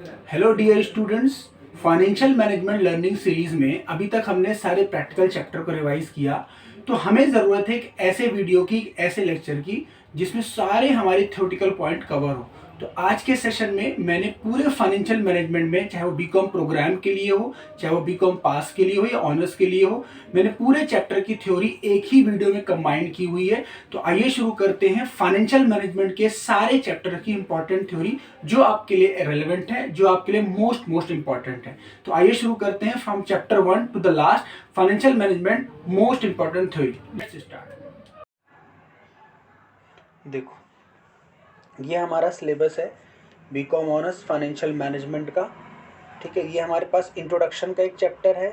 Hello dear students, financial management learning series में अभी तक हमने सारे प्रैक्टिकल चैप्टर को रिवाइज किया। तो हमें ज़रूरत है एक ऐसे वीडियो की, एक ऐसे लेक्चर की जिसमें सारे हमारे थ्योरेटिकल पॉइंट कवर हो। तो आज के सेशन में मैंने पूरे फाइनेंशियल मैनेजमेंट में, चाहे वो बीकॉम प्रोग्राम के लिए हो, चाहे वो बीकॉम पास के लिए हो या ऑनर्स के लिए हो, मैंने पूरे चैप्टर की थ्योरी एक ही वीडियो में कंबाइन की हुई है। तो आइए शुरू करते हैं फाइनेंशियल मैनेजमेंट के सारे चैप्टर की इंपॉर्टेंट थ्योरी जो आपके लिए रेलेवेंट है, जो आपके लिए मोस्ट मोस्ट इंपॉर्टेंट है। तो आइए शुरू करते हैं from chapter 1 to the last, financial management most important theory. Let's start. देखो, ये हमारा सिलेबस है बीकॉम ऑनर्स फाइनेंशियल मैनेजमेंट का। ठीक है, ये हमारे पास इंट्रोडक्शन का एक चैप्टर है,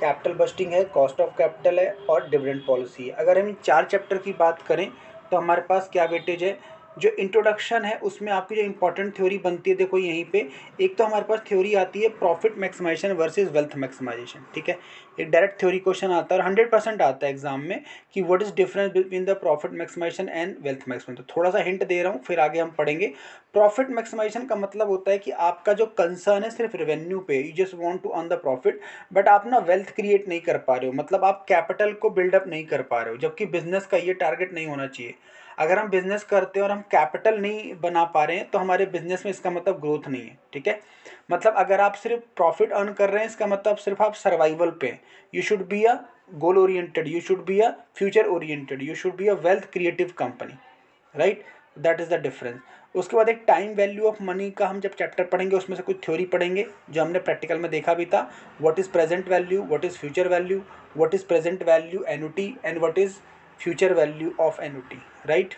कैपिटल बस्टिंग है, कॉस्ट ऑफ कैपिटल है और डिविडेंड पॉलिसी है। अगर हम इन चार चैप्टर की बात करें तो हमारे पास क्या वेटेज है। जो इंट्रोडक्शन है उसमें आपकी जो इंपॉर्टेंट थ्योरी बनती है, देखो यहीं पे एक तो हमारे पास थ्योरी आती है profit maximisation versus wealth maximisation. ठीक है, एक डायरेक्ट थ्योरी क्वेश्चन आता है और 100% आता है एग्जाम में कि what is difference between the profit maximisation and wealth maximisation. तो थोड़ा सा हिंट दे रहा हूँ, फिर आगे हम पढ़ेंगे। प्रॉफिट मैक्सिमाइजेशन का मतलब होता है कि आपका जो कंसर्न है सिर्फ रेवेन्यू पे, you just want to earn the profit, but आप ना वेल्थ क्रिएट नहीं कर पा रहे हो, मतलब आप कैपिटल को बिल्डअप नहीं कर पा रहे हो। जबकि बिजनेस का ये टारगेट नहीं होना चाहिए। अगर हम बिजनेस करते हैं और हम कैपिटल नहीं बना पा रहे हैं तो हमारे बिजनेस में इसका मतलब ग्रोथ नहीं है। ठीक है, मतलब अगर आप सिर्फ प्रॉफिट अर्न कर रहे हैं इसका मतलब सिर्फ आप सर्वाइवल पे हैं। You should be a goal oriented, you should be a future oriented, you should be a wealth creative company, right. That is the difference. उसके बाद एक टाइम वैल्यू ऑफ मनी का हम जब चैप्टर पढ़ेंगे उसमें से कुछ थ्योरी पढ़ेंगे जो हमने प्रैक्टिकल में देखा भी था। What is present value, what is future value, what is present value annuity and what is future value of annuity, right.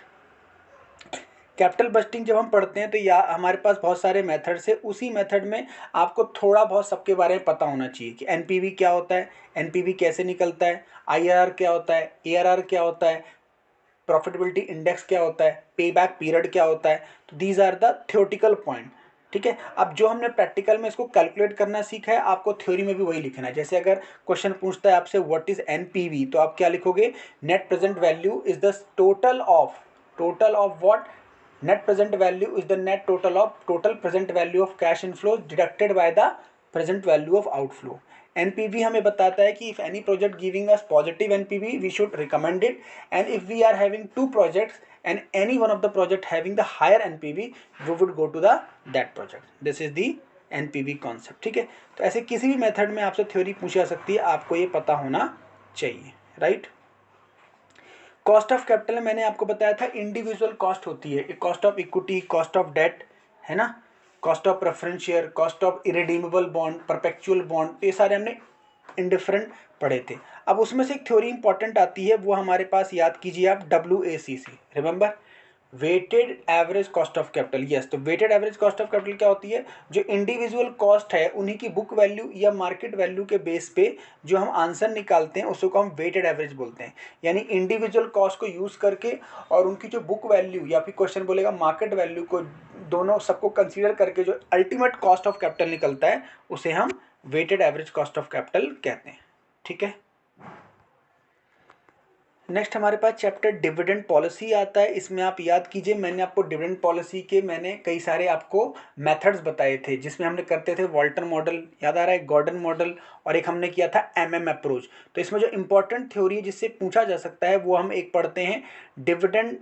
Capital budgeting जब हम पढ़ते हैं तो या हमारे पास बहुत सारे मेथड्स है, उसी मेथड में आपको थोड़ा बहुत सबके बारे में पता होना चाहिए कि एनपीवी क्या होता है, एनपीवी कैसे निकलता है, आईआरआर क्या होता है, एआरआर क्या होता है, प्रॉफिटेबिलिटी इंडेक्स क्या होता है, पे बैक पीरियड क्या होता है। तो these are the theoretical point. ठीक है, अब जो हमने प्रैक्टिकल में इसको कैलकुलेट करना सीखा है आपको थ्योरी में भी वही लिखना है। जैसे अगर क्वेश्चन पूछता है आपसे व्हाट इज एनपीवी, तो आप क्या लिखोगे, net present value is the total of what, net present value is the net total of total present value of cash inflows deducted by the present value of outflow. NPV हमें बताता है कि if any project giving us positive NPV we should recommend it, and if we are having two projects and any one of the project having the higher NPV we would go to the that project. This is the NPV concept. ठीक है, तो ऐसे किसी भी method में आपसे theory पूछी जा सकती है, आपको ये पता होना चाहिए, राइट। कॉस्ट ऑफ कैपिटल में मैंने आपको बताया था इंडिविजुअल कॉस्ट होती है, cost of equity, cost of debt, है ना, cost of preference share, cost of irredeemable bond, perpetual bond, ये सारे हमने इंडिफरेंट पढ़े थे। अब उसमें से एक थ्योरी इंपॉर्टेंट आती है, वो हमारे पास याद कीजिए आप, WACC, remember, weighted average cost of capital. Yes, तो weighted average cost of capital क्या होती है, जो इंडिविजुअल कॉस्ट है उन्हीं की बुक वैल्यू या मार्केट वैल्यू के बेस पे जो हम आंसर निकालते हैं उसको हम वेटेड एवरेज बोलते हैं। यानी इंडिविजुअल कॉस्ट को यूज़ करके और उनकी जो बुक वैल्यू या फिर क्वेश्चन बोलेगा मार्केट वैल्यू को, दोनों सबको कंसीडर करके जो अल्टीमेट कॉस्ट ऑफ कैपिटल निकलता है उसे हम weighted average cost of capital कहते हैं। ठीक है, नेक्स्ट हमारे पास चैप्टर डिविडेंड पॉलिसी आता है। इसमें आप याद कीजिए, मैंने आपको डिविडेंड पॉलिसी के मैंने कई सारे आपको मेथड्स बताए थे, जिसमें हमने करते थे वॉल्टर मॉडल, याद आ रहा है, गॉर्डन मॉडल, और एक हमने किया था अप्रोच। तो इसमें जो इंपॉर्टेंट थ्योरी है जिससे पूछा जा सकता है वो हम एक पढ़ते हैं, डिविडेंड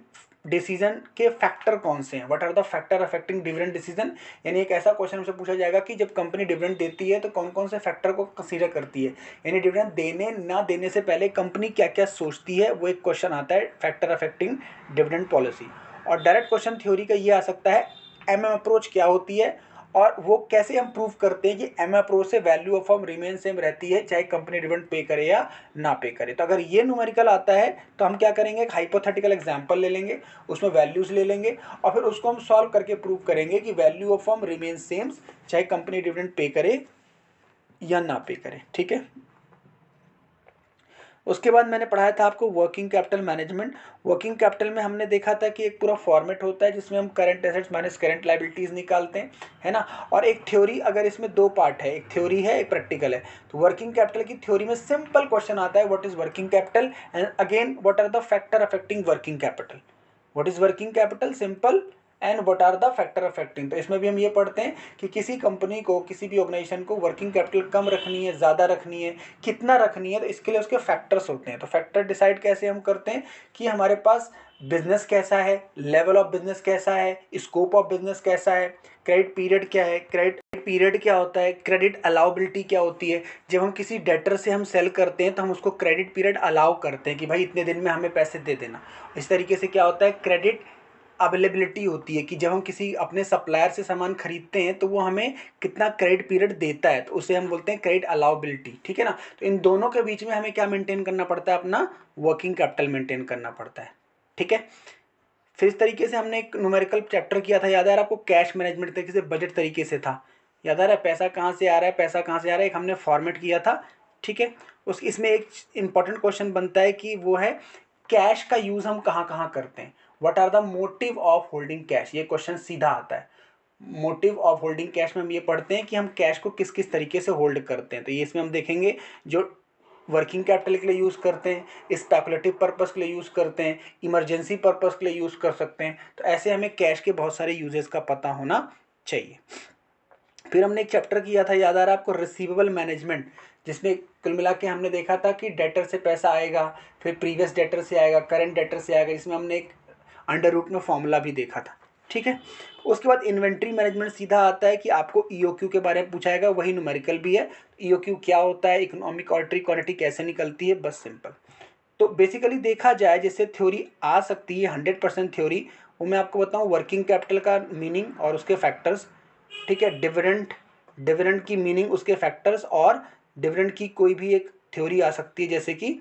डिसीजन के फैक्टर कौन से हैं, what are the factor affecting dividend decision. यानी एक ऐसा क्वेश्चन हमसे पूछा जाएगा कि जब कंपनी डिविडेंड देती है तो कौन कौन से फैक्टर को कंसीडर करती है, यानी डिविडेंड देने ना देने से पहले कंपनी क्या क्या सोचती है, वो एक क्वेश्चन आता है, फैक्टर अफेक्टिंग डिविडेंड पॉलिसी। और डायरेक्ट क्वेश्चन थ्योरी का ये आ सकता है, अप्रोच क्या होती है और वो कैसे हम प्रूव करते हैं कि अप्रोच से value of firm remain same रहती है चाहे कंपनी डिविडेंड पे करे या ना पे करे। तो अगर ये न्यूमेरिकल आता है तो हम क्या करेंगे, एक हाइपोथेटिकल एग्जांपल ले लेंगे, उसमें वैल्यूज ले लेंगे और फिर उसको हम सॉल्व करके प्रूव करेंगे कि value of firm remain same चाहे कंपनी डिविडेंड पे करे या ना पे करे। ठीक है, उसके बाद मैंने पढ़ाया था आपको working capital management. Working capital में हमने देखा था कि एक पूरा फॉर्मेट होता है जिसमें हम current assets minus current liabilities निकालते हैं, है ना। और एक थ्योरी, अगर इसमें दो पार्ट है, एक थ्योरी है एक प्रैक्टिकल है। तो वर्किंग कैपिटल की थ्योरी में सिंपल क्वेश्चन आता है, what is working capital and again what are the factor affecting working capital. What is working capital, simple, and what are the factor affecting. तो इसमें भी हम ये पढ़ते हैं कि किसी कंपनी को, किसी भी ऑर्गेनाइजेशन को वर्किंग कैपिटल कम रखनी है, ज़्यादा रखनी है, कितना रखनी है, तो इसके लिए उसके फैक्टर्स होते हैं। तो फैक्टर डिसाइड कैसे हम करते हैं कि हमारे पास बिजनेस कैसा है, लेवल ऑफ बिजनेस कैसा है, स्कोप ऑफ बिजनेस कैसा है, क्रेडिट पीरियड क्या है, क्रेडिट पीरियड क्या होता है, क्रेडिट अलाउबिलिटी क्या होती है। जब हम किसी डेटर से हम सेल करते हैं तो हम उसको क्रेडिट पीरियड अलाउ करते हैं कि भाई इतने दिन में हमें पैसे दे देना। इस तरीके से क्या होता है, क्रेडिट अवेलेबिलिटी होती है कि जब हम किसी अपने सप्लायर से सामान खरीदते हैं तो वो हमें कितना क्रेडिट पीरियड देता है, तो उसे हम बोलते हैं क्रेडिट अलाउबिलिटी। ठीक है ना। तो इन दोनों के बीच में हमें क्या मेंटेन करना पड़ता है, अपना वर्किंग कैपिटल मेंटेन करना पड़ता है। ठीक है। फिर इस तरीके से हमने एक न्यूमेरिकल चैप्टर किया था, याद आ रहा है आपको, कैश मैनेजमेंट तरीके से, बजट तरीके से था, याद आ रहा है, पैसा कहाँ से आ रहा है, पैसा कहाँ से आ रहा है, एक हमने फॉर्मेट किया था। ठीक है। उस इसमें एक इंपॉर्टेंट क्वेश्चन बनता है कि वो है कैश का यूज हम कहाँ कहाँ करते हैं, what are the motive of holding cash. ये क्वेश्चन सीधा आता है। मोटिव ऑफ होल्डिंग कैश में हम ये पढ़ते हैं कि हम कैश को किस किस तरीके से होल्ड करते हैं। तो ये इसमें हम देखेंगे, जो वर्किंग कैपिटल के लिए यूज़ करते हैं, स्पेकुलेटिव पर्पस के लिए यूज़ करते हैं, इमरजेंसी पर्पस के लिए यूज़ कर सकते हैं। तो ऐसे हमें कैश के बहुत सारे यूजेस का पता होना चाहिए। फिर हमने एक चैप्टर किया था, याद आ रहा है आपको, रिसीवेबल मैनेजमेंट, जिसमें कुल मिला के हमने देखा था कि डेटर से पैसा आएगा, फिर प्रीवियस डेटर से आएगा, करंट डेटर से आएगा। इसमें हमने एक अंडर रूट में फॉर्मूला भी देखा था। ठीक है। उसके बाद इन्वेंट्री मैनेजमेंट सीधा आता है कि आपको ईओक्यू के बारे में पूछाएगा, वही न्यूमेरिकल भी है। ईओक्यू क्या होता है, इकोनॉमिक ऑर्डर क्वांटिटी कैसे निकलती है, बस सिंपल। तो बेसिकली देखा जाए, जिससे थ्योरी आ सकती है 100% थ्योरी, वो मैं आपको बताऊं, वर्किंग कैपिटल का मीनिंग और उसके फैक्टर्स। ठीक है। डिविडेंड, डिविडेंड की मीनिंग, उसके फैक्टर्स, और डिविडेंड की कोई भी एक थ्योरी आ सकती है, जैसे कि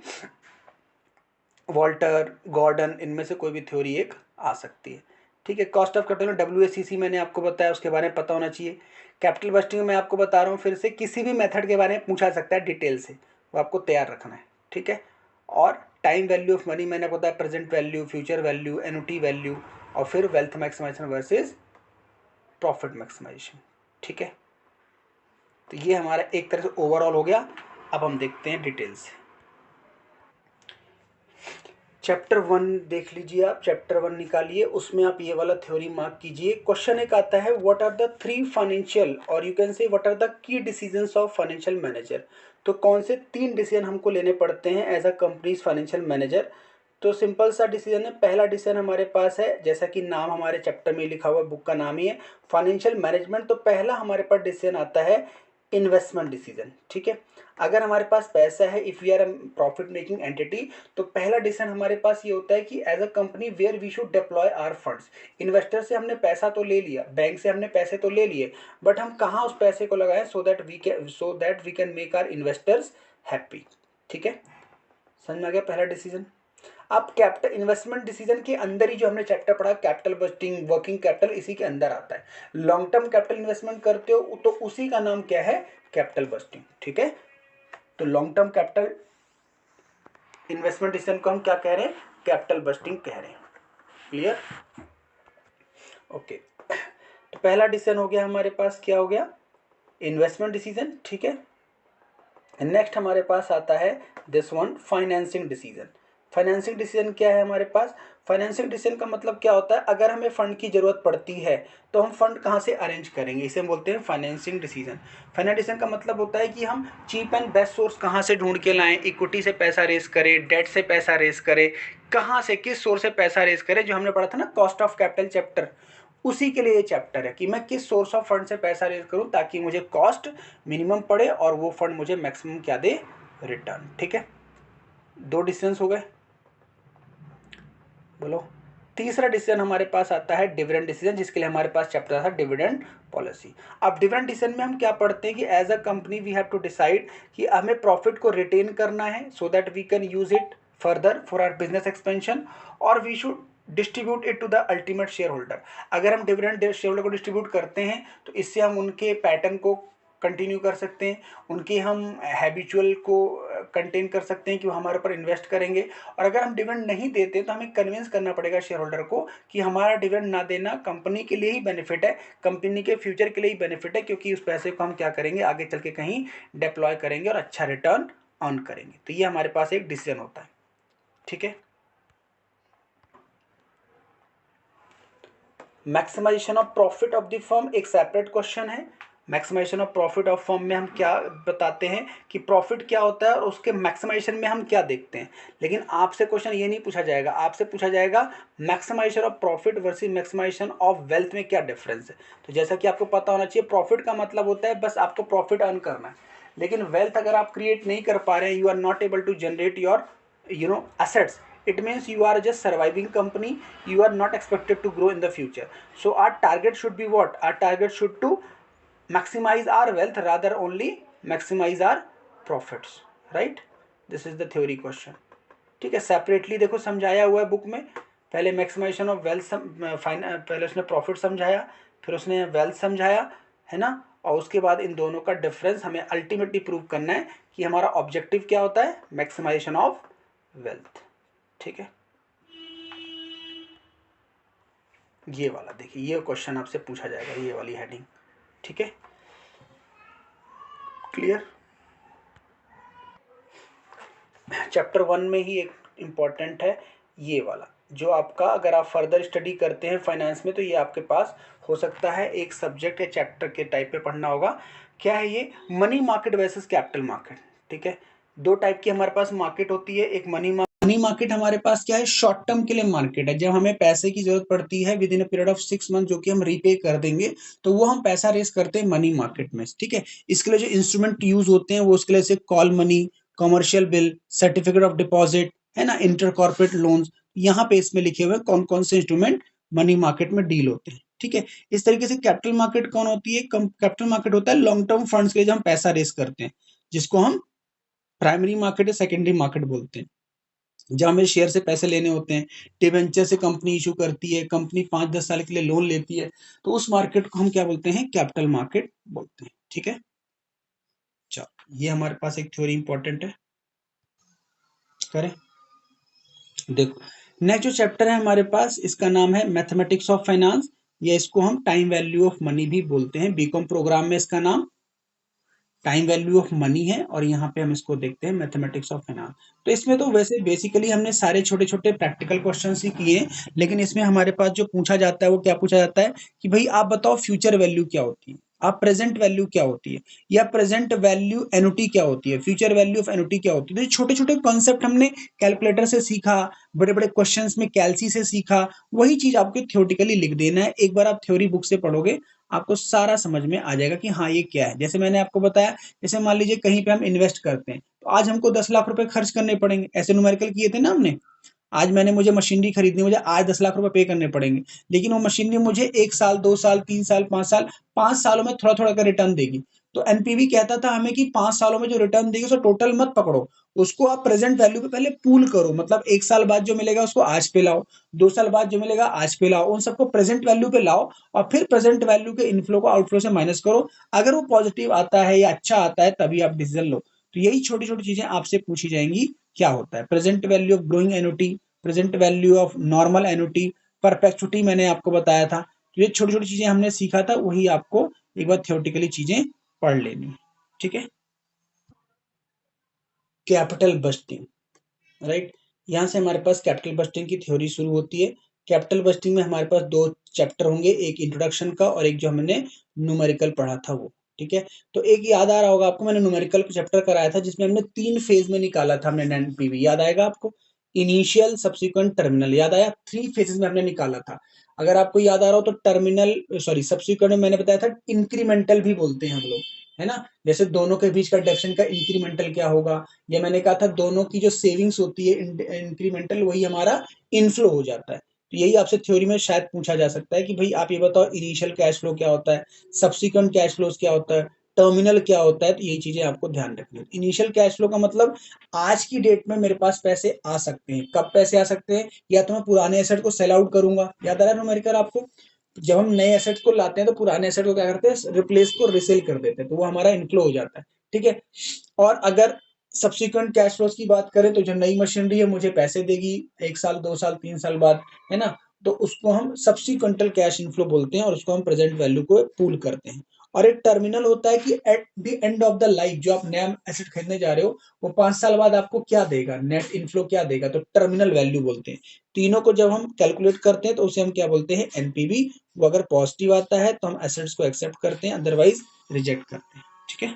वॉल्टर, गॉर्डन, इनमें से कोई भी थ्योरी एक आ सकती है। ठीक है। कॉस्ट ऑफ कैपिटल में WACC मैंने आपको बताया, उसके बारे में पता होना चाहिए। कैपिटल बस्टिंग में मैं आपको बता रहा हूँ फिर से, किसी भी मेथड के बारे में पूछा सकता है डिटेल से, वो आपको तैयार रखना है। ठीक है। और टाइम वैल्यू ऑफ मनी मैंने बताया, present value, future value, annuity value, और फिर wealth maximization versus profit maximization. ठीक है। तो ये हमारा एक तरह से ओवरऑल हो गया। अब हम देखते हैं डिटेल से। चैप्टर 1 देख लीजिए आप, चैप्टर 1 निकालिए, उसमें आप ये वाला थ्योरी मार्क कीजिए। क्वेश्चन एक आता है, व्हाट आर द 3 फाइनेंशियल, और you can say what are the key decisions of financial manager. तो कौन से 3 डिसीजन हमको लेने पड़ते हैं as a company's financial manager. तो सिंपल सा डिसीजन है। पहला डिसीजन हमारे पास है, जैसा कि नाम हमारे चैप्टर में लिखा हुआ, बुक का नाम ही है फाइनेंशियल मैनेजमेंट। तो पहला हमारे पास डिसीजन आता है इन्वेस्टमेंट डिसीजन। ठीक है। अगर हमारे पास पैसा है, if we are profit making entity, तो पहला डिसीजन हमारे पास ये होता है कि as a company where we should deploy our funds. Investor से हमने पैसा तो ले लिया, बैंक से हमने पैसे तो ले लिए, बट हम कहाँ उस पैसे को लगाएं, so that we can make our investors happy. ठीक है। समझ में आ गया पहला डिसीजन। अब कैपिटल इन्वेस्टमेंट डिसीजन के अंदर ही जो हमने चैप्टर पढ़ा, कैपिटल बस्टिंग, वर्किंग कैपिटल, इसी के अंदर आता है। लॉन्ग टर्म कैपिटल इन्वेस्टमेंट करते हो तो उसी का नाम क्या है, कैपिटल बस्टिंग। ठीक है। तो long term capital investment decision को हम क्या कह रहे हैं, कैपिटल बस्टिंग कह रहे हैं। क्लियर। ओके। तो पहला डिसीजन हो गया हमारे पास, क्या हो गया, इन्वेस्टमेंट डिसीजन। ठीक है। नेक्स्ट हमारे पास आता है this one, financing decision. Financing decision क्या है हमारे पास, फाइनेंसिंग डिसीजन का मतलब क्या होता है, अगर हमें फंड की जरूरत पड़ती है तो हम फंड कहाँ से अरेंज करेंगे, इसे हम बोलते हैं फाइनेंसिंग डिसीजन। फाइनेंस डिसीजन का मतलब होता है कि हम चीप एंड बेस्ट सोर्स कहाँ से ढूंढ के लाएं, इक्विटी से पैसा रेस करें, डेट से पैसा रेस करें, कहाँ से, किस सोर्स से पैसा रेस करें, जो हमने पढ़ा था ना कॉस्ट ऑफ कैपिटल चैप्टर, उसी के लिए ये चैप्टर है कि मैं किस सोर्स ऑफ फंड से पैसा रेज करूं ताकि मुझे कॉस्ट मिनिमम पड़े और वो फंड मुझे मैक्सिमम क्या दे, रिटर्न। ठीक है। 2 डिसीजंस हो गए, बोलो। तीसरा डिसीजन हमारे पास आता है डिविडेंड डिसीजन, जिसके लिए हमारे पास चैप्टर था डिविडेंड पॉलिसी। अब डिविडेंड डिसीजन में हम क्या पढ़ते हैं कि as a company we have to decide कि हमें प्रॉफिट को रिटेन करना है so that we can use it further for our business expansion, और we should distribute it to the ultimate shareholder. अगर हम डिविडेंड शेयर होल्डर को distribute करते हैं तो इससे हम उनके पैटर्न को कंटिन्यू कर सकते हैं, उनके हम हैबिचुअल को कंटेन कर सकते हैं कि वो हमारे ऊपर इन्वेस्ट करेंगे। और अगर हम डिविडेंड नहीं देते तो हमें कन्विंस करना पड़ेगा शेयर होल्डर को कि हमारा डिविडेंड ना देना कंपनी के लिए ही बेनिफिट है, कंपनी के फ्यूचर के लिए ही बेनिफिट है, क्योंकि उस पैसे को हम क्या करेंगे, आगे चल के कहीं डिप्लॉय करेंगे और अच्छा रिटर्न अर्न करेंगे। तो ये हमारे पास एक डिसीजन होता है। ठीक है। Maximization of profit of the firm एक सेपरेट क्वेश्चन है। Maximization of profit of firm में हम क्या बताते हैं कि प्रॉफिट क्या होता है और उसके मैक्सिमाइजेशन में हम क्या देखते हैं। लेकिन आपसे क्वेश्चन ये नहीं पूछा जाएगा, आपसे पूछा जाएगा maximization of profit versus maximization of wealth में क्या डिफरेंस है। तो जैसा कि आपको पता होना चाहिए, प्रॉफिट का मतलब होता है बस आपको प्रॉफिट अर्न करना है, लेकिन वेल्थ अगर आप क्रिएट नहीं कर पा रहे हैं, you are not able to generate your assets, it means you are just surviving company, you are not expected to grow in the future. So our target should be what? Our target should to maximize our wealth rather only maximize our profits, right? This is the theory question. ठीक है, separately देखो समझाया हुआ है book में। पहले maximisation of wealth पहले उसने प्रॉफिट समझाया, फिर उसने वेल्थ समझाया, है ना, और उसके बाद इन दोनों का डिफरेंस हमें अल्टीमेटली प्रूव करना है कि हमारा ऑब्जेक्टिव क्या होता है, मैक्सिमाइजेशन ऑफ वेल्थ। ठीक है, ये वाला देखिए, ये क्वेश्चन आपसे पूछा जाएगा, ये वाली हेडिंग। ठीक है, क्लियर। चैप्टर 1 में ही एक इम्पॉर्टेंट है ये वाला, जो आपका अगर आप फर्दर स्टडी करते हैं फाइनेंस में तो ये आपके पास हो सकता है एक सब्जेक्ट या चैप्टर के टाइप पे पढ़ना होगा। क्या है ये? Money market versus capital market. ठीक है, दो टाइप की हमारे पास मार्केट होती है। एक मनी मार्केट हमारे पास क्या है, शॉर्ट टर्म के लिए मार्केट है। जब हमें पैसे की जरूरत पड़ती है with in a period of 6 month जो कि हम रीपे कर देंगे, तो वो हम पैसा रेस करते हैं मनी मार्केट में। ठीक है, इसके लिए जो इंस्ट्रूमेंट यूज होते हैं वो उसके लिए से call money, commercial bill, certificate of deposit, है ना, इंटर कॉर्पोरेट लोन्स, यहाँ पे इसमें लिखे हुए कौन कौन से इंस्ट्रूमेंट मनी मार्केट में डील होते हैं। ठीक है, इस तरीके से कैपिटल मार्केट कौन होती है? कैपिटल मार्केट होता है लॉन्ग टर्म फंड्स के लिए, जब हम पैसा रेस करते हैं, जिसको हम प्राइमरी मार्केट या सेकेंडरी मार्केट बोलते हैं। जब हमें शेयर से पैसे लेने होते हैं, डिवेंचर से कंपनी इशू करती है, कंपनी 5-10 साल के लिए लोन लेती है, तो उस मार्केट को हम क्या बोलते हैं? कैपिटल मार्केट बोलते हैं। ठीक है, चलो ये हमारे पास एक थ्योरी इंपॉर्टेंट है, करें। देखो नेक्स्ट जो चैप्टर है हमारे पास, इसका नाम है मैथमेटिक्स ऑफ फाइनेंस, या इसको हम टाइम वैल्यू ऑफ मनी भी बोलते हैं। बीकॉम प्रोग्राम में इसका नाम टाइम वैल्यू ऑफ मनी है, और यहाँ पे हम इसको देखते हैं मैथमेटिक्स ऑफ फाइनेंस। तो इसमें तो वैसे बेसिकली हमने सारे छोटे छोटे प्रैक्टिकल क्वेश्चन ही किए, लेकिन इसमें हमारे पास जो पूछा जाता है वो क्या पूछा जाता है कि भाई आप बताओ फ्यूचर वैल्यू क्या होती है, आप प्रेजेंट वैल्यू क्या होती है, या प्रेजेंट वैल्यू एनुटी क्या होती है, फ्यूचर वैल्यू ऑफ एनुटी क्या होती है। तो छोटे छोटे कॉन्सेप्ट हमने कैलकुलेटर से सीखा, बड़े बड़े क्वेश्चंस में कैलसी से सीखा, वही चीज आपको थ्योरेटिकली लिख देना है। एक बार आप थ्योरी बुक से पढ़ोगे आपको सारा समझ में आ जाएगा कि हाँ ये क्या है। जैसे मैंने आपको बताया, जैसे मान लीजिए कहीं पे हम इन्वेस्ट करते हैं, तो आज हमको 10 लाख रुपए खर्च करने पड़ेंगे, ऐसे न्यूमेरिकल किए थे ना हमने। आज मुझे मशीनरी खरीदनी, मुझे आज 10 लाख रुपए पे करने पड़ेंगे, लेकिन वो मशीनरी मुझे 1 साल, 2 साल, 3 साल, 5 साल, 5 सालों में थोड़ा थोड़ा कर रिटर्न देगी। तो एनपीवी कहता था हमें कि 5 सालों में जो रिटर्न देगी उसको टोटल मत पकड़ो, उसको आप प्रेजेंट वैल्यू पे पहले पूल करो। मतलब 1 साल बाद जो मिलेगा उसको आज पे लाओ, 2 साल बाद जो मिलेगा आज पे लाओ, उन सबको प्रेजेंट वैल्यू पे लाओ, और फिर प्रेजेंट वैल्यू के इनफ्लो को आउटफ्लो से माइनस करो। अगर वो पॉजिटिव आता है या अच्छा आता है तभी आप डिसीजन लो। तो यही छोटी छोटी चीजें आपसे पूछी जाएंगी, क्या होता है present value of growing annuity, present value of normal annuity, perpetuity मैंने आपको बताया था। तो ये छोटी छोटी चीजें हमने सीखा था, वही आपको एक बार थियोरेटिकली चीजें पढ़ लेनी। ठीक है, कैपिटल बस्टिंग, राइट। यहाँ से हमारे पास कैपिटल बस्टिंग की थ्योरी शुरू होती है। कैपिटल बस्टिंग में हमारे पास दो चैप्टर होंगे, एक इंट्रोडक्शन का और एक जो हमने न्यूमेरिकल पढ़ा था वो। ठीक है, तो एक याद आ रहा होगा आपको, मैंने न्यूमेरिकल चैप्टर कराया था जिसमें हमने 3 फेज में निकाला था हमने एनपीवी, याद आएगा आपको? इनिशियल, सब्सिक्वेंट, टर्मिनल, याद आया? 3 फेजेस में हमने निकाला था। अगर आपको याद आ रहा हो तो टर्मिनल सॉरी सब्सिक्वेंट में मैंने बताया था इंक्रीमेंटल भी बोलते हैं हम लोग, है ना। जैसे दोनों के बीच का डिफरेंस का इंक्रीमेंटल क्या होगा, या मैंने कहा था दोनों की जो सेविंग्स होती है इंक्रीमेंटल, वही हमारा इनफ्लो हो जाता है। तो यही आपसे थ्योरी में शायद पूछा जा सकता है कि भाई आप ये बताओ इनिशियल कैश फ्लो क्या होता है, सब्सिक्वेंट कैश फ्लोज क्या होता है, टर्मिनल क्या होता है। तो यही चीजें आपको ध्यान रखनी है। इनिशियल कैश फ्लो का मतलब आज की डेट में मेरे पास पैसे आ सकते हैं। कब पैसे आ सकते हैं? या तो मैं पुराने एसेट को सेल आउट करूंगा, याद आ रहा है न्यूमेरिकल आपको? जब हम नए एसेट को लाते हैं तो पुराने एसेट को क्या करते हैं, रिप्लेस को रिसेल कर देते हैं, तो वो हमारा इनफ्लो हो जाता है। ठीक है, और अगर सब्सिक्वेंट कैश फ्लोज की बात करें तो जो नई मशीनरी है मुझे पैसे देगी 1 साल, 2 साल, 3 साल बाद, है ना। तो उसको हम सब्सिक्वेंटल कैश इनफ्लो बोलते हैं और उसको हम प्रेजेंट वैल्यू को पूल करते हैं। और एक टर्मिनल होता है कि at the end of the life जो आप नया एसेट खरीदने जा रहे हो वो 5 साल बाद आपको क्या देगा, नेट इनफ्लो क्या देगा, तो टर्मिनल वैल्यू बोलते हैं। तीनों को जब हम कैलकुलेट करते हैं तो उसे हम क्या बोलते हैं, एनपीवी। वो अगर पॉजिटिव आता है तो हम एसेट्स को एक्सेप्ट करते हैं, अदरवाइज रिजेक्ट करते हैं। ठीक है,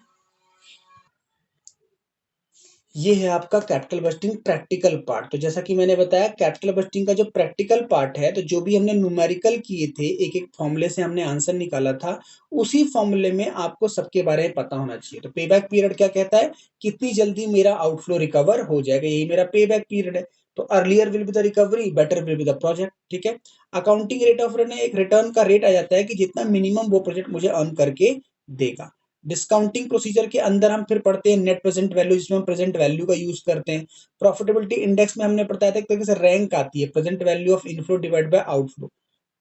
ये है आपका कैपिटल बजटिंग प्रैक्टिकल पार्ट। तो जैसा कि मैंने बताया कैपिटल बजटिंग का जो प्रैक्टिकल पार्ट है, तो जो भी हमने न्यूमेरिकल किए थे, एक एक फॉर्मूले से हमने आंसर निकाला था, उसी फॉर्मूले में आपको सबके बारे में पता होना चाहिए। तो पे बैक पीरियड क्या कहता है, कितनी जल्दी मेरा आउटफ्लो रिकवर हो जाएगा, यही मेरा पे बैक पीरियड है। तो earlier will be the recovery, better will be the project. ठीक है, अकाउंटिंग रेट ऑफ रिटर्न एक रिटर्न का रेट आ जाता है कि जितना मिनिमम वो प्रोजेक्ट मुझे अर्न करके देगा। डिस्काउंटिंग प्रोसीजर के अंदर हम फिर पढ़ते हैं नेट प्रेजेंट वैल्यू, जिसमें हम प्रेजेंट वैल्यू का यूज करते हैं। प्रॉफिटेबिलिटी इंडेक्स में हमने बताया था एक तरीके से रैंक आती है, present value of inflow divide by outflow.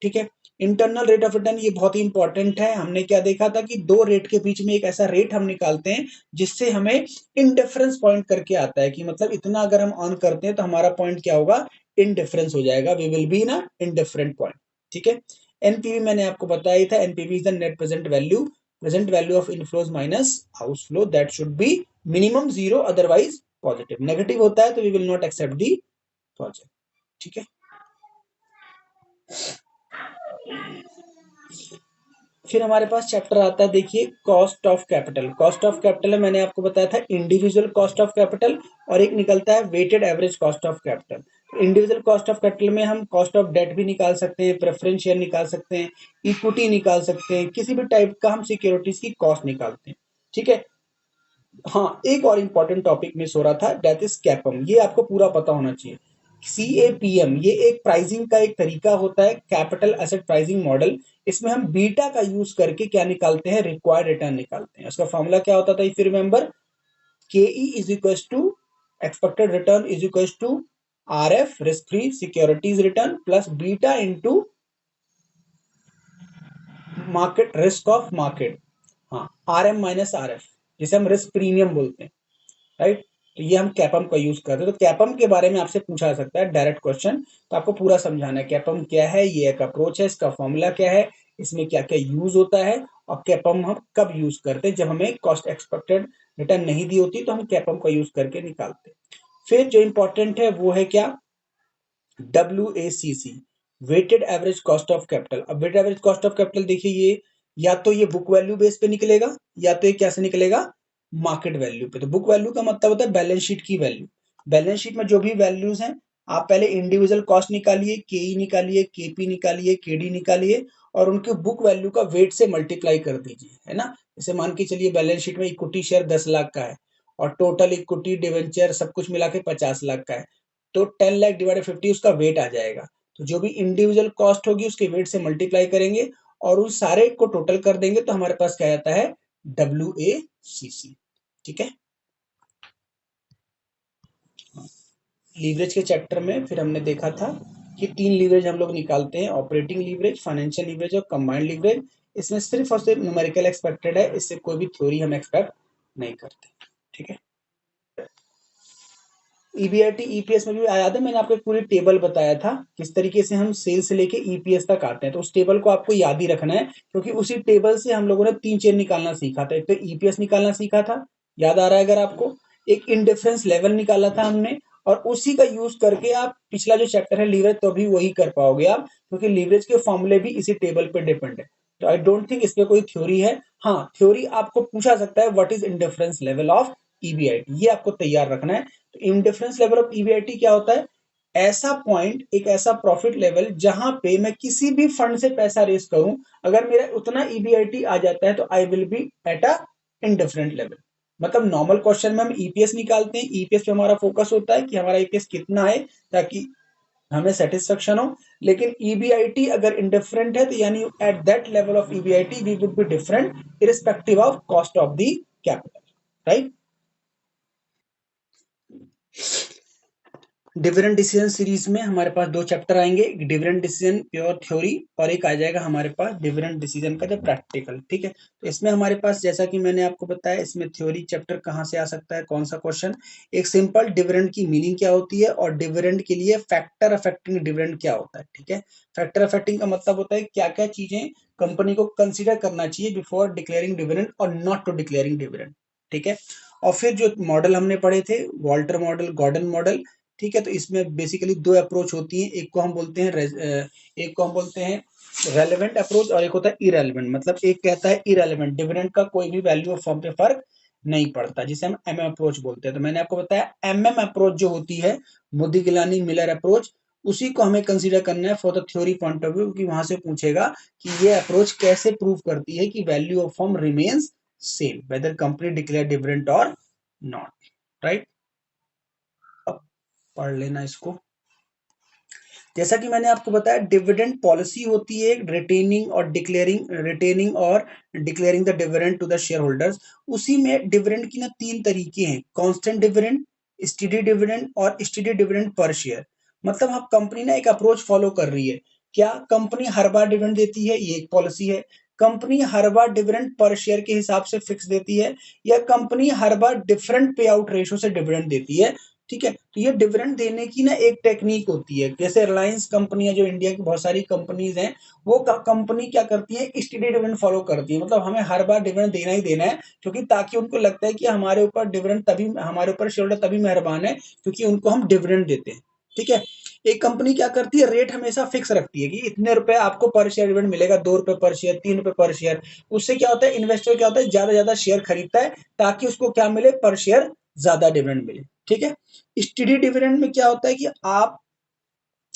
ठीक है, इंटरनल रेट ऑफ रिटर्न ये बहुत ही इंपॉर्टेंट है। हमने क्या देखा था कि दो रेट के बीच में एक ऐसा रेट हम निकालते हैं जिससे हमें इनडिफरेंस पॉइंट करके आता है कि मतलब इतना अगर हम अर्न करते हैं तो हमारा पॉइंट क्या होगा, इनडिफरेंस हो जाएगा, वी विल बी ना इनडिफरेंट पॉइंट। ठीक है, एनपीवी मैंने आपको बताया ही था, NPV is the net present value of inflows minus outflow that should be minimum zero, otherwise positive. Negative होता है तो we will not accept the project. ठीक है, फिर हमारे पास चैप्टर आता है, देखिए cost of capital. Cost of capital में मैंने आपको बताया था इंडिविजुअल कॉस्ट ऑफ कैपिटल, और एक निकलता है weighted average cost of capital. Individual cost of capital में हम कॉस्ट ऑफ डेट भी निकाल सकते हैं, प्रेफरेंस शेयर निकाल सकते हैं, इक्विटी निकाल सकते हैं, किसी भी टाइप का हम सिक्योरिटीज की कॉस्ट निकालते हैं। ठीक है, हाँ एक और इम्पोर्टेंट टॉपिक मिस हो रहा था, दैट इज कैपम। ये आपको पूरा पता होना चाहिए। CAPM ये एक प्राइसिंग का एक तरीका होता है, कैपिटल एसेट प्राइसिंग मॉडल। इसमें हम बीटा का यूज करके क्या निकालते हैं, रिक्वायर्ड रिटर्न निकालते हैं। उसका फॉर्मूला क्या होता था, if you remember, KE is equal to expected return is equal to RF risk free securities return plus beta into market risk of market. हाँ, RM माइनस RF, जिसे हम रिस्क प्रीमियम बोलते हैं। राइट, तो ये हम कैपम का यूज करते हैं। तो कैपम के बारे में आपसे पूछा जा सकता है डायरेक्ट क्वेश्चन, तो आपको पूरा समझाना है कैपम क्या है, ये एक अप्रोच है, इसका फॉर्मूला क्या है, इसमें क्या क्या यूज होता है, और कैपम हम कब यूज करते हैं, जब हमें कॉस्ट एक्सपेक्टेड रिटर्न नहीं दी होती तो हम कैपम का यूज करके निकालते हैं। फिर जो इंपॉर्टेंट है वो है क्या, WACC, weighted average cost of capital. अब weighted average cost of capital देखिए, ये या तो ये बुक वैल्यू बेस पे निकलेगा, या तो ये कैसे निकलेगा, मार्केट वैल्यू पे। तो बुक वैल्यू का मतलब होता है बैलेंस शीट की वैल्यू। बैलेंस शीट में जो भी वैल्यूज हैं, आप पहले इंडिविजुअल कॉस्ट निकालिए, KE निकालिए, KP निकालिए, KD निकालिए, और उनके बुक वैल्यू का वेट से मल्टीप्लाई कर दीजिए, है ना। जैसे मान के चलिए बैलेंस शीट में इक्विटी शेयर 10 लाख का है, और टोटल इक्विटी डिवेंचर सब कुछ मिला के 50 लाख का है, तो 10 लाख डिवाइडेड 50 उसका वेट आ जाएगा। तो जो भी इंडिविजुअल कॉस्ट होगी उसके वेट से मल्टीप्लाई करेंगे और उस सारे को टोटल कर देंगे, तो हमारे पास क्या आता है, WACC। ठीक है, लीवरेज के चैप्टर में फिर हमने देखा था कि 3 लीवरेज हम लोग निकालते हैं, ऑपरेटिंग लीवरेज, फाइनेंशियल लीवरेज और कंबाइंड लीवरेज। इसमें सिर्फ और सिर्फ न्यूमेरिकल एक्सपेक्टेड है, इससे कोई भी थ्योरी हम एक्सपेक्ट नहीं करते। ठीक है, EBIT EPS में भी याद है, मैंने आपको एक पूरी टेबल बताया था किस तरीके से हम सेल से लेके EPS तक आते हैं। तो उस टेबल को आपको याद ही रखना है, क्योंकि उसी टेबल से हम लोगों ने 3 चेन निकालना सीखा था। एक तो EPS निकालना सीखा था, याद आ रहा है अगर आपको, एक इंडिफरेंस लेवल निकाला था हमने, और उसी का यूज करके आप पिछला जो चैप्टर है लीवरेज, तो भी वही कर पाओगे आप, क्योंकि लीवरेज के फॉर्मूले भी इसी टेबल पे डिपेंड है। तो आई डोंट थिंक इसमें कोई थ्योरी है। हाँ, थ्योरी आपको पूछा सकता है, what is indifference level of EBIT, ये आपको तैयार रखना है। तो इंडिफरेंस लेवल ऑफ EBIT क्या होता है, ऐसा पॉइंट, एक ऐसा प्रॉफिट लेवल जहां पे मैं किसी भी फंड से पैसा रेस करूं, अगर मेरा उतना EBIT आ जाता है तो I will be at a indifferent level. मतलब नॉर्मल क्वेश्चन में हम EPS निकालते हैं, EPS पे हमारा फोकस होता है कि हमारा EPS कितना है, ताकि हमें सेटिस्फेक्शन हो। लेकिन EBIT अगर इंडिफरेंट है तो यानी at that level of EBIT we would be different irrespective of cost of the capital. Right, dividend decision series में हमारे पास 2 चैप्टर आएंगे, एक डिविडेंड डिसीजन प्योर थ्योरी और एक आ जाएगा हमारे पास डिविडेंड डिसीजन का जो प्रैक्टिकल। ठीक है, तो इसमें हमारे पास जैसा कि मैंने आपको बताया, इसमें थ्योरी चैप्टर कहाँ से आ सकता है, कौन सा क्वेश्चन, एक सिंपल डिविडेंड की मीनिंग क्या होती है और डिविडेंड के लिए फैक्टर अफेक्टिंग डिविडेंड क्या होता है। ठीक है, फैक्टर अफेक्टिंग का मतलब होता है क्या क्या चीजें कंपनी को कंसिडर करना चाहिए बिफोर डिक्लेयरिंग डिविडेंड और नॉट टू डिक्लेयरिंग डिविडेंड। ठीक है, और फिर जो मॉडल हमने पढ़े थे, वॉल्टर मॉडल, गॉर्डन मॉडल। ठीक है, तो इसमें बेसिकली 2 अप्रोच होती हैं, एक को हम बोलते हैं रेलेवेंट अप्रोच और एक होता है इरेलेवेंट। मतलब एक कहता है इरेलेवेंट, डिविडेंड का कोई भी वैल्यू ऑफ फॉर्म पे फर्क नहीं पड़ता, जिसे हम एमएम अप्रोच बोलते हैं। तो मैंने आपको बताया एमएम अप्रोच जो होती है, मोदी गिलानी मिलर अप्रोच, उसी को हमें कंसीडर करना है for the theory point of view, क्योंकि वहां से पूछेगा कि ये अप्रोच कैसे प्रूव करती है कि value of form remains same weather company declare dividend और नॉट। राइट, अब पढ़ लेना इसको। जैसा कि मैंने आपको बताया, डिविडेंड पॉलिसी होती है retaining the dividend to the shareholders. उसी में डिविडेंड की ना 3 तरीके हैं, कांस्टेंट डिविडेंड, स्टेडी डिविडेंड और स्टेडी डिविडेंड पर शेयर। मतलब आप कंपनी ना एक अप्रोच फॉलो कर रही है, क्या कंपनी हर बार डिविडेंड देती है, ये एक पॉलिसी है। कंपनी हर बार डिविडेंड पर शेयर के हिसाब से फिक्स देती है, या कंपनी हर बार डिफरेंट पे आउट रेशो से डिविडेंड देती है। ठीक है, तो ये डिविडेंड देने की ना एक टेक्निक होती है। जैसे रिलायंस कंपनी है, जो इंडिया की बहुत सारी कंपनीज हैं, वो कंपनी क्या करती है, स्टेडी डिविडेंड फॉलो करती है। मतलब हमें हर बार डिविडेंड देना ही देना है, क्योंकि ताकि उनको लगता है कि हमारे ऊपर डिविडेंड तभी, हमारे ऊपर शेयर होल्डर तभी मेहरबान है क्योंकि उनको हम डिविडेंड देते हैं। ठीक है, एक कंपनी क्या करती है, रेट हमेशा फिक्स रखती है कि इतने रुपए आपको पर शेयर डिविडेंड मिलेगा, 2 रुपए पर शेयर, 3 रुपए पर शेयर। उससे क्या होता है, इन्वेस्टर क्या होता है, ज्यादा ज्यादा शेयर खरीदता है ताकि उसको क्या मिले, पर शेयर ज्यादा डिविडेंड मिले। ठीक है, स्टेडी डिविडेंड में क्या होता है कि आप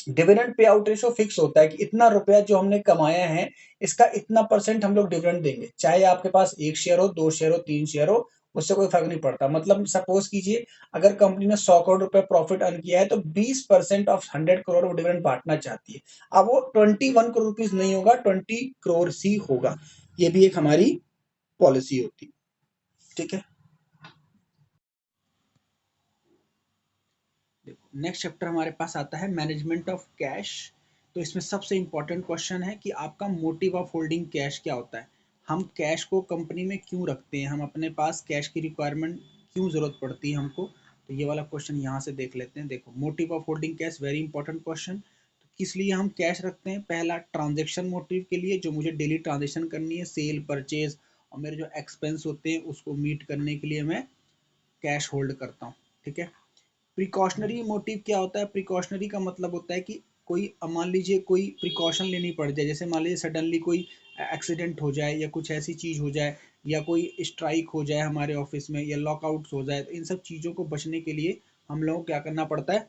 dividend pay out ratio fix होता है कि इतना रुपया जो हमने कमाया है, इसका इतना परसेंट हम लोग डिविडेंड देंगे, चाहे आपके पास 1 शेयर हो, 2 शेयर हो, 3 शेयर हो, उससे कोई फर्क नहीं पड़ता। मतलब सपोज कीजिए, अगर कंपनी ने 100 करोड़ रुपए प्रॉफिट अर्न किया है, तो 20% ऑफ 100 करोड़ वो डिविडेंड बांटना चाहती है। अब वो 21 करोड़ रुपीज नहीं होगा, 20 करोड़ ही होगा। ये भी एक हमारी पॉलिसी होती है। ठीक है, देखो नेक्स्ट चैप्टर हमारे पास आता है मैनेजमेंट ऑफ कैश। तो इसमें सबसे इंपॉर्टेंट क्वेश्चन है कि आपका मोटिव ऑफ होल्डिंग कैश क्या होता है। हम कैश को कंपनी में क्यों रखते हैं, हम अपने पास कैश की रिक्वायरमेंट क्यों जरूरत पड़ती है हमको। तो ये वाला क्वेश्चन यहाँ से देख लेते हैं। देखो, motive of holding cash, very important question. तो किस लिए हम कैश रखते हैं, पहला ट्रांजेक्शन मोटिव के लिए, जो मुझे डेली ट्रांजेक्शन करनी है, सेल परचेज और मेरे जो एक्सपेंस होते हैं उसको मीट करने के लिए मैं कैश होल्ड करता हूँ। ठीक है, प्रिकॉशनरी मोटिव क्या होता है, प्रिकॉशनरी का मतलब होता है कि कोई, मान लीजिए कोई प्रिकॉशन लेनी पड़ जाए, जैसे मान लीजिए सडनली कोई एक्सीडेंट हो जाए या कुछ ऐसी चीज हो जाए, या कोई स्ट्राइक हो जाए हमारे ऑफिस में, या लॉकआउट हो जाए, तो इन सब चीजों को बचने के लिए हम लोगों को क्या करना पड़ता है,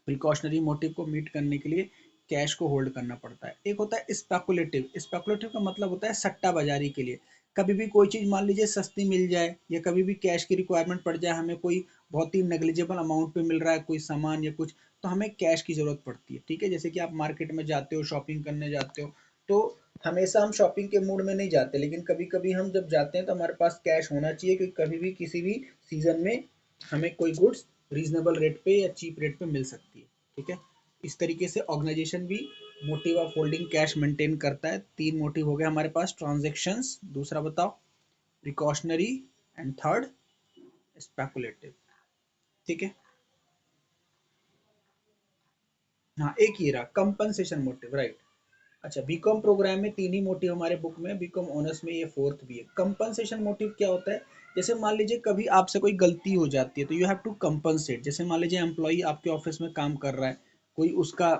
प्रिकॉशनरी मोटिव को मीट करने के लिए कैश को होल्ड करना पड़ता है। एक होता है स्पेकुलेटिव, स्पेकुलेटिव का मतलब होता है सट्टा बाजारी के लिए। कभी भी कोई चीज मान लीजिए सस्ती मिल जाए, या कभी भी कैश की रिक्वायरमेंट पड़ जाए, हमें कोई बहुत ही नेग्लिजिबल अमाउंट पे मिल रहा है कोई सामान या कुछ, तो हमें कैश की जरूरत पड़ती है। ठीक है, जैसे कि आप मार्केट में जाते हो, शॉपिंग करने जाते हो, तो हमेशा हम शॉपिंग के मूड में नहीं जाते, लेकिन कभी कभी हम जब जाते हैं तो हमारे पास कैश होना चाहिए, क्योंकि कभी भी किसी भी सीजन में हमें कोई गुड्स रीजनेबल रेट पे या चीप रेट पे मिल सकती है। ठीक है, इस तरीके से ऑर्गेनाइजेशन भी motive of holding cash maintain करता है। 3 मोटिव हो गए हमारे पास, ट्रांजेक्शंस, दूसरा बताओ प्रिकॉशनरी, एंड थर्ड स्पेकुलेटिव। ठीक है, हाँ एक ही रहा कंपनसेशन मोटिव, राइट। अच्छा, बीकॉम प्रोग्राम में 3 ही मोटिव हमारे बुक में, बीकॉम ऑनर्स में ये 4th भी है। कंपनसेशन मोटिव क्या होता है, जैसे मान लीजिए कभी आपसे कोई गलती हो जाती है, तो यू हैव टू कंपनसेट। जैसे मान लीजिए एम्प्लॉय आपके ऑफिस में काम कर रहा है, कोई उसका,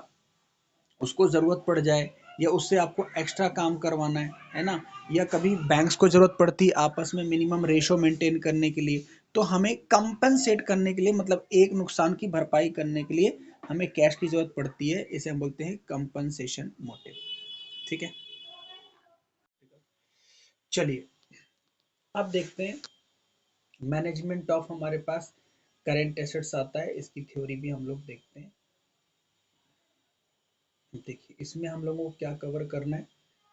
उसको ज़रूरत पड़ जाए, या उससे आपको एक्स्ट्रा काम करवाना है ना, या कभी बैंक्स को ज़रूरत पड़ती है आपस में मिनिमम रेशो मेंटेन करने के लिए, तो हमें कंपनसेट करने के लिए, मतलब एक नुकसान की भरपाई करने के लिए हमें कैश की ज़रूरत पड़ती है, इसे हम बोलते हैं कंपनसेशन मोटिव। ठीक है, चलिए अब देखते हैं मैनेजमेंट ऑफ, हमारे पास करेंट एसेट्स आता है, इसकी थ्योरी भी हम लोग देखते हैं। देखिए इसमें हम लोगों को क्या कवर करना है,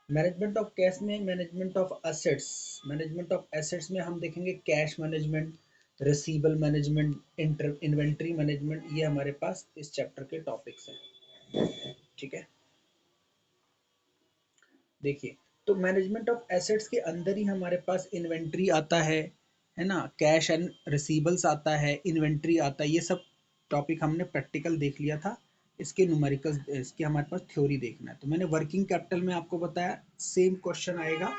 मैनेजमेंट ऑफ कैश में management of assets, management of assets में हम देखेंगे cash management, receivable management, inventory management, ये हमारे पास इस चैप्टर के टॉपिक्स हैं। ठीक है, देखिए, तो मैनेजमेंट ऑफ एसेट्स के अंदर ही हमारे पास इन्वेंट्री आता है ना, कैश एंड रिसीवेबल्स आता है, इन्वेंट्री आता है, ये सब टॉपिक हमने प्रैक्टिकल देख लिया था। इसके न्यूमेरिकल्स, इसके हमारे पास थ्योरी देखना है। तो मैंने वर्किंग कैपिटल में आपको बताया, सेम क्वेश्चन आएगा,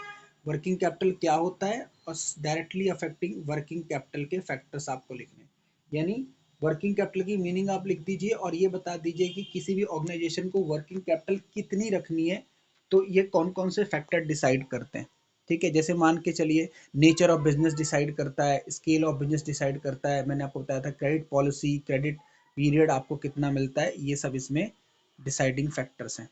वर्किंग कैपिटल क्या होता है और डायरेक्टली अफेक्टिंग वर्किंग कैपिटल के फैक्टर्स आपको लिखने हैं। यानी वर्किंग कैपिटल की मीनिंग आप लिख दीजिए और ये बता दीजिए कि किसी भी ऑर्गेनाइजेशन को वर्किंग कैपिटल कितनी रखनी है, तो ये कौन कौन से फैक्टर डिसाइड करते हैं। ठीक है, जैसे मान के चलिए, नेचर ऑफ बिजनेस डिसाइड करता है, स्केल ऑफ बिजनेस डिसाइड करता है, मैंने आपको बताया था क्रेडिट पॉलिसी, क्रेडिट पीरियड आपको कितना मिलता है, ये सब इसमें डिसाइडिंग फैक्टर्स हैं।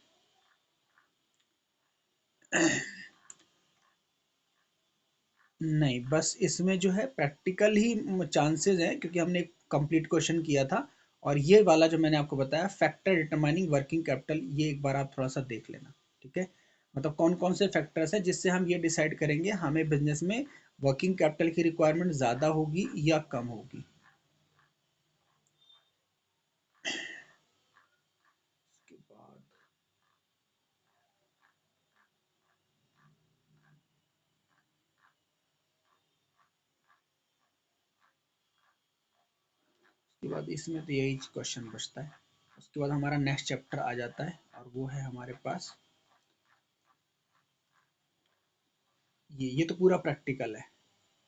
नहीं, बस इसमें जो है प्रैक्टिकल ही चांसेस हैं, क्योंकि हमने एक कंप्लीट क्वेश्चन किया था। और ये वाला जो मैंने आपको बताया फैक्टर डिटरमाइनिंग वर्किंग कैपिटल, ये एक बार आप थोड़ा सा देख लेना। ठीक है, मतलब कौन कौन से फैक्टर्स हैं जिससे हम ये डिसाइड करेंगे हमें बिजनेस में वर्किंग कैपिटल की रिक्वायरमेंट ज़्यादा होगी या कम होगी। उसके बाद इसमें तो यही क्वेश्चन बचता है। उसके बाद हमारा नेक्स्ट चैप्टर आ जाता है और वो है हमारे पास ये तो पूरा प्रैक्टिकल है।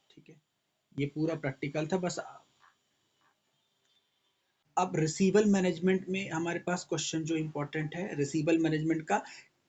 ठीक है, ये पूरा प्रैक्टिकल था बस। अब रिसीवल मैनेजमेंट में हमारे पास क्वेश्चन जो इंपॉर्टेंट है, रिसीवल मैनेजमेंट का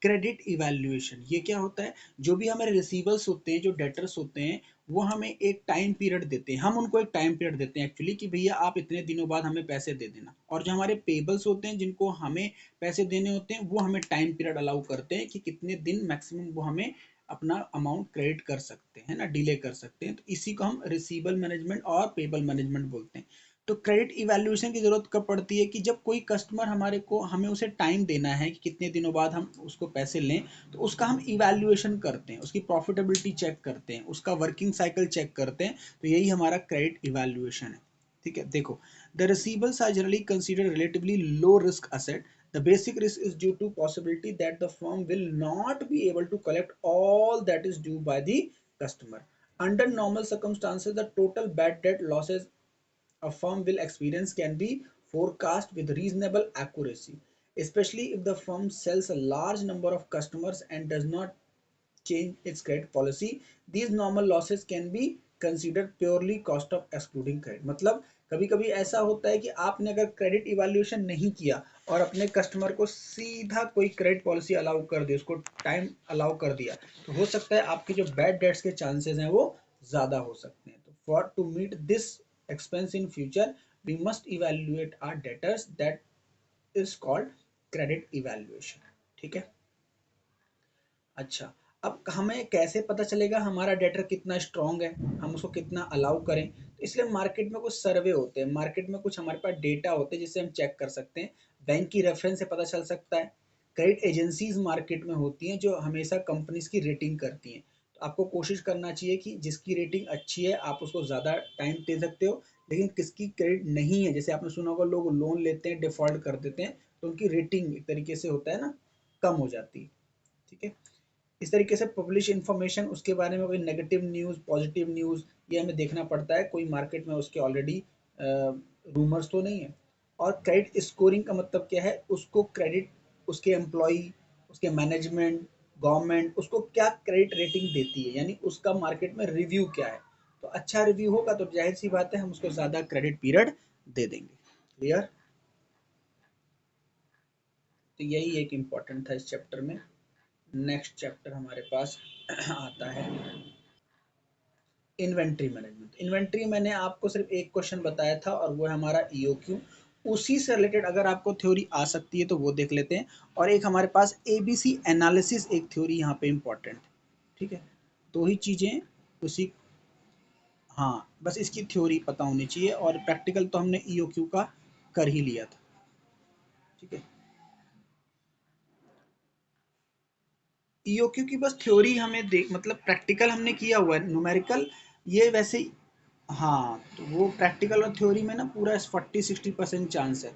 क्रेडिट इवैल्यूएशन, ये क्या होता है? जो भी हमारे रिसीवर्स होते हैं, जो डेटर्स होते हैं, वो हमें एक टाइम पीरियड देते हैं, हम उनको एक टाइम पीरियड देते हैं एक्चुअली, कि भैया आप इतने दिनों बाद हमें पैसे दे देना। और जो हमारे पेबल्स होते हैं, जिनको हमें पैसे देने होते हैं, वो हमें टाइम पीरियड अलाउ करते हैं कि कितने दिन मैक्सिमम वो हमें अपना अमाउंट क्रेडिट कर सकते हैं ना, डिले कर सकते हैं। तो इसी को हम रिसीवल मैनेजमेंट और पेबल मैनेजमेंट बोलते हैं। तो क्रेडिट इवैल्यूएशन की जरूरत कब पड़ती है? कि जब कोई कस्टमर हमारे को, हमें उसे टाइम देना है कि कितने दिनों बाद हम उसको पैसे लें, तो उसका हम इवैल्यूएशन करते हैं, उसकी प्रॉफिटेबिलिटी चेक करते हैं, उसका वर्किंग साइकिल चेक करते हैं। तो यही हमारा क्रेडिट इवैल्यूएशन है। ठीक है, देखो, the receivables are generally considered relatively low risk asset. The basic risk is due to possibility that the firm will not be able to collect all that is due by the customer. Under normal circumstances, the total bad debt losses a firm will experience can be forecast with reasonable accuracy, especially if the firm sells a large number of customers and does not change its credit policy. These normal losses can be considered purely cost of excluding credit. मतलब कभी कभी ऐसा होता है कि आपने अगर credit evaluation नहीं किया और अपने कस्टमर को सीधा कोई क्रेडिट पॉलिसी अलाउ कर दी, उसको टाइम अलाउ कर दिया, तो हो सकता है आपके जो बैड डेट्स के चांसेस हैं वो ज़्यादा हो सकते हैं। तो for to meet this expense in future, we must evaluate our debtors. That is called credit evaluation. ठीक है, अच्छा, अब हमें कैसे पता चलेगा हमारा डेटर कितना स्ट्रांग है, हम उसको कितना अलाउ करें? तो इसलिए मार्केट में कुछ सर्वे होते हैं, मार्केट में कुछ हमारे पास डेटा होते हैं जिससे हम चेक कर सकते हैं। बैंक की रेफरेंस से पता चल सकता है। क्रेडिट एजेंसीज मार्केट में होती हैं जो हमेशा कंपनीज की रेटिंग करती हैं। तो आपको कोशिश करना चाहिए कि जिसकी रेटिंग अच्छी है आप उसको ज़्यादा टाइम दे सकते हो। लेकिन किसकी क्रेडिट नहीं है, जैसे आपने सुना होगा लोग लोन लेते हैं डिफॉल्ट कर देते हैं, तो उनकी रेटिंग एक तरीके से होता है ना, कम हो जाती है। ठीक है, इस तरीके से पब्लिश इन्फॉर्मेशन, उसके बारे में कोई नेगेटिव न्यूज़, पॉजिटिव न्यूज़, ये हमें देखना पड़ता है। कोई मार्केट में उसके ऑलरेडी रूमर्स तो नहीं है। और क्रेडिट स्कोरिंग का मतलब क्या है? उसको क्रेडिट, उसके एम्प्लॉय, उसके मैनेजमेंट, गवर्नमेंट उसको क्या क्रेडिट रेटिंग देती है, यानी उसका मार्केट में रिव्यू क्या है। तो अच्छा रिव्यू होगा तो जाहिर सी बात है हम उसको ज़्यादा क्रेडिट पीरियड दे देंगे। क्लियर? तो यही एक इम्पॉर्टेंट था इस चैप्टर में। नेक्स्ट चैप्टर हमारे पास आता है इन्वेंट्री मैनेजमेंट। इन्वेंट्री मैंने आपको सिर्फ एक क्वेश्चन बताया था और वो है हमारा ईओक्यू। उसी से रिलेटेड अगर आपको थ्योरी आ सकती है तो वो देख लेते हैं। और एक हमारे पास एबीसी एनालिसिस एक थ्योरी यहाँ पे इम्पोर्टेंट है। ठीक है, दो ही चीज़ें उसी, हाँ बस इसकी थ्योरी पता होनी चाहिए, और प्रैक्टिकल तो हमने ईओक्यू का कर ही लिया था। ठीक है, ईओक्यू की बस थ्योरी हमें देख, मतलब प्रैक्टिकल हमने किया हुआ है, न्यूमेरिकल ये वैसे हाँ, तो वो प्रैक्टिकल और थ्योरी में ना पूरा 40-60% चांस है।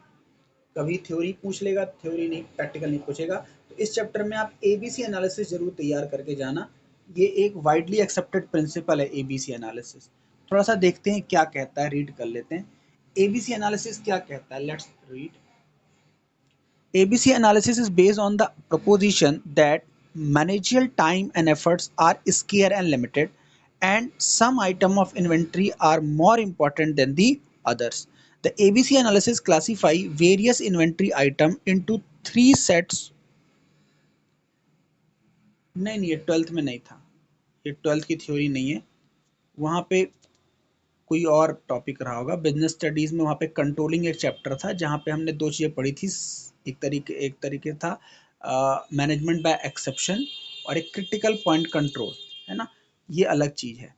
कभी थ्योरी पूछ लेगा, थ्योरी नहीं, प्रैक्टिकल नहीं पूछेगा। तो इस चैप्टर में आप एबीसी एनालिसिस जरूर तैयार करके जाना। ये एक वाइडली एक्सेप्टेड प्रिंसिपल है एबीसी एनालिसिस। थोड़ा सा देखते हैं क्या कहता है, रीड कर लेते हैं। एबीसी एनालिसिस क्या कहता है, let's read. ABC analysis is based on the proposition that managerial time and efforts are scarce and limited, and some items of inventory are more important than the others. The ABC analysis classify various inventory items into three sets. नहीं नहीं, ये 12th में नहीं था, ये 12th की theory नहीं है। वहाँ पे कोई और टॉपिक रहा होगा। बिजनेस स्टडीज में वहाँ पे कंट्रोलिंग एक चैप्टर था जहाँ पे हमने दो चीज़ें पढ़ी थी। एक तरीके था मैनेजमेंट बाय एक्सेप्शन, और एक क्रिटिकल पॉइंट कंट्रोल, है ना। ये अलग चीज़ है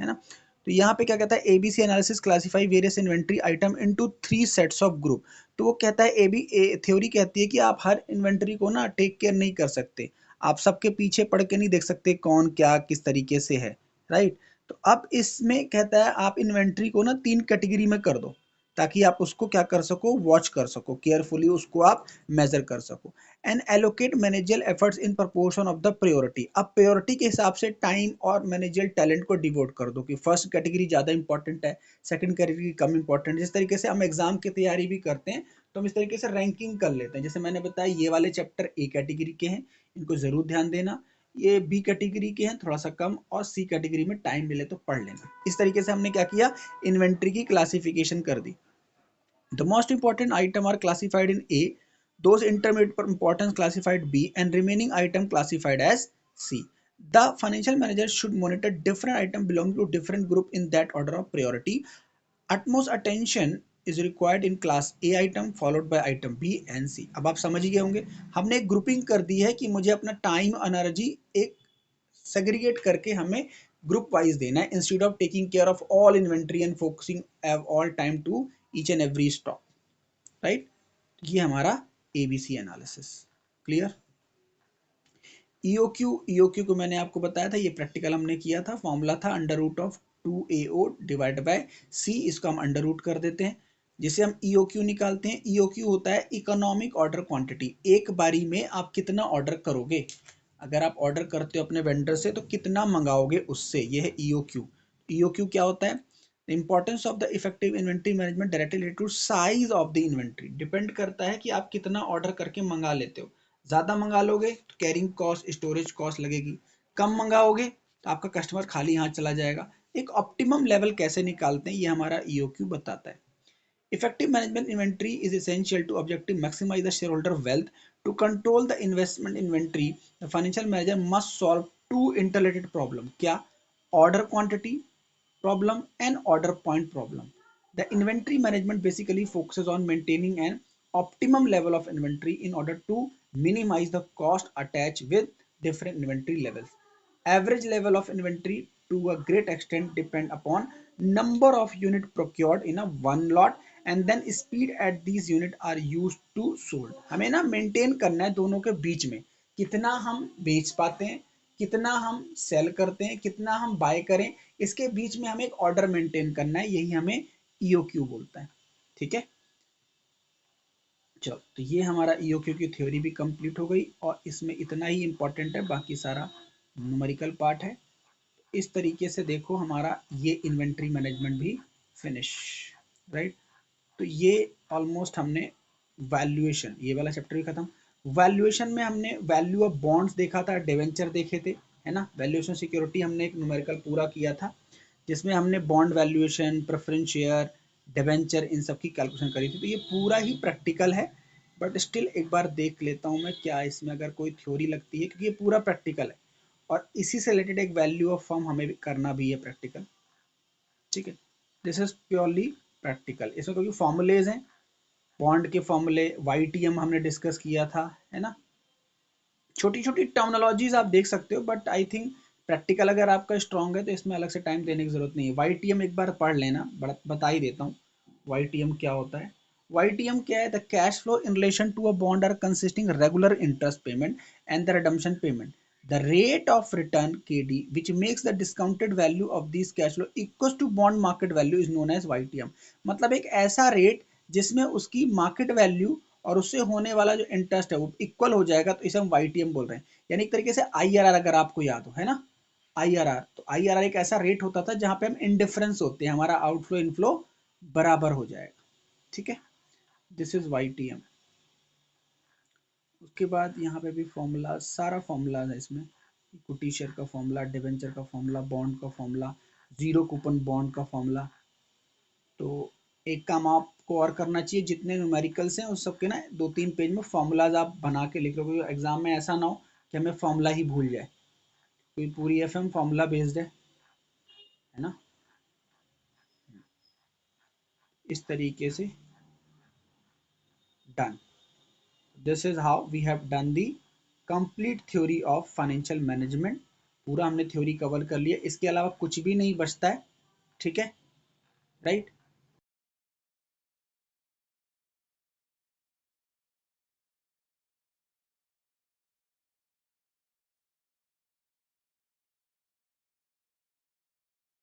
ना। तो यहाँ पे क्या कहता है, ABC analysis classify various inventory item into three sets of group. तो वो कहता है थ्योरी कहती है कि आप हर इन्वेंट्री को ना टेक केयर नहीं कर सकते, आप सबके पीछे पढ़ के नहीं देख सकते कौन क्या किस तरीके से है, राइट। तो अब इसमें कहता है आप इन्वेंट्री को ना 3 कैटेगरी में कर दो, ताकि आप उसको क्या कर सको, वॉच कर सको केयरफुली, उसको आप मेजर कर सको। And allocate managerial efforts in proportion of the priority. अब प्रायोरिटी के हिसाब से टाइम और मैनेजरियल टैलेंट को डिवोट कर दो कि फर्स्ट कैटेगरी ज़्यादा इंपॉर्टेंट है, सेकंड कैटेगरी कम इंपॉर्टेंट। जिस तरीके से हम एग्जाम की तैयारी भी करते हैं तो हम इस तरीके से रैंकिंग कर लेते हैं। जैसे मैंने बताया ये वाले चैप्टर ए कैटेगरी के हैं, इनको ज़रूर ध्यान देना। ये बी कैटेगरी के हैं, थोड़ा सा कम, और सी कैटेगरी में टाइम मिले तो पढ़ लेना। इस तरीके से हमने क्या किया, इन्वेंट्री की क्लासिफिकेशन कर दी। The most important item are classified in A, those intermediate importance classified B, and remaining item classified as C. The financial manager should monitor different items belonging to different group in that order of priority. Utmost attention is required in class A item followed by item B and C. अब आप समझ गए होंगे, हमने एक grouping कर दी है कि मुझे अपना टाइम एनर्जी एक सेग्रीगेट करके हमें ग्रुप वाइज देना है, instead of taking care of all inventory and focusing all time to each and every stock, right. ये हमारा एबीसी एनालिसिस क्लियर। ईओक्यू को मैंने आपको बताया था, ये प्रैक्टिकल हमने किया था। फॉर्मूला था under root of 2AO divide by C, इसको हम अंडर रूट कर देते हैं, जिसे हम ईओक्यू निकालते हैं। ईओक्यू होता है इकोनॉमिक ऑर्डर क्वांटिटी, एक बारी में आप कितना ऑर्डर करोगे। अगर आप ऑर्डर करते हो अपने वेंडर से तो कितना मंगाओगे उससे, ये है ईओक्यू। ईओक्यू क्या होता है, the importance of the effective inventory management directly related to size of the inventory. Depend करता है कि आप कितना ऑर्डर करके मंगा लेते हो। ज़्यादा मंगा लोगे तो कैरिंग कॉस्ट, स्टोरेज कॉस्ट लगेगी। कम मंगाओगे तो आपका कस्टमर खाली हाथ चला जाएगा। एक ऑप्टिमम लेवल कैसे निकालते हैं ये हमारा ईओक्यू बताता है। Effective management inventory is essential to objective maximize the shareholder wealth. To control the investment inventory, the financial manager must solve two interrelated problems. क्या? Order quantity problem and order point problem. The inventory management basically focuses on maintaining an optimum level of inventory in order to minimize the cost attached with different inventory levels. Average level of inventory to a great extent depend upon number of unit procured in a one lot and then speed at these unit are used to sold. हमें ना maintain करना है दोनों के बीच में, कितना हम बेच पाते हैं, कितना हम सेल करते हैं, कितना हम बाय करें, इसके बीच में हमें एक ऑर्डर मेंटेन करना है, यही हमें ईओक्यू बोलता है। ठीक है, चलो तो ये हमारा ईओक्यू की थ्योरी भी कंप्लीट हो गई, और इसमें इतना ही इंपॉर्टेंट है, बाकी सारा न्यूमेरिकल पार्ट है। इस तरीके से देखो हमारा ये इन्वेंट्री मैनेजमेंट भी फिनिश, राइट। तो ये ऑलमोस्ट हमने वैल्यूएशन, ये वाला चैप्टर भी खत्म। वैल्यूएशन में हमने वैल्यू ऑफ बॉन्ड्स देखा था, डिवेंचर देखे थे, है ना। वैल्यूएशन सिक्योरिटी हमने एक न्यूमेरिकल पूरा किया था, जिसमें हमने bond valuation, preference share, debenture, इन सब की कैलकुलेशन करी थी। तो ये पूरा ही प्रैक्टिकल है, बट स्टिल एक बार देख लेता हूँ मैं क्या इसमें अगर कोई थ्योरी लगती है, क्योंकि ये पूरा प्रैक्टिकल है, और इसी से रिलेटेड एक वैल्यू ऑफ फर्म हमें भी करना भी है प्रैक्टिकल। ठीक है, दिस इज प्योरली प्रैक्टिकल। इसमें क्योंकि फॉर्मूलेज हैं, बॉन्ड के फॉर्मूले, YTM हमने डिस्कस किया था, है ना। छोटी छोटी टर्मिनोलॉजीज आप देख सकते हो, बट आई थिंक प्रैक्टिकल अगर आपका स्ट्रांग है तो इसमें अलग से टाइम देने की जरूरत नहीं है। YTM एक बार पढ़ लेना, बता ही देता हूँ YTM क्या होता है। YTM क्या है, the cash flow in relation to a bond are consisting regular interest payment and the redemption payment the rate of return KD which makes the discounted value of these cash flow equals to bond market value is known as YTM। मतलब एक ऐसा rate जिसमें उसकी market value और उससे होने वाला जो इंटरेस्ट है वो इक्वल हो जाएगा, तो इसे हम YTM बोल रहे हैं। यानी एक तरीके से IRR अगर आपको याद हो, है ना, IRR, तो IRR एक ऐसा रेट होता था जहां पे हम इनडिफरेंस होते हैं, हमारा आउटफ्लो इनफ्लो बराबर हो जाएगा, ठीक है। This is YTM। उसके बाद यहाँ पे भी फॉर्मूला, सारा फॉर्मूला है इसमें, इक्विटी शेयर का फॉर्मूला, डिवेंचर का फॉर्मूला, बॉन्ड का फॉर्मूला, जीरो कूपन बॉन्ड का फॉर्मूला। तो एक काम आपको और करना चाहिए, जितने न्यूमेरिकल्स हैं उस सबके ना 2-3 पेज में फॉर्मूलाज आप बना के लिख लो, क्योंकि एग्जाम में ऐसा ना हो कि हमें फॉर्मूला ही भूल जाए, क्योंकि पूरी FM फॉर्मूला बेस्ड है ना। इस तरीके से done. This is how we have done the complete theory of financial management. पूरा हमने थ्योरी कवर कर लिया, इसके अलावा कुछ भी नहीं बचता है, ठीक है, राइट।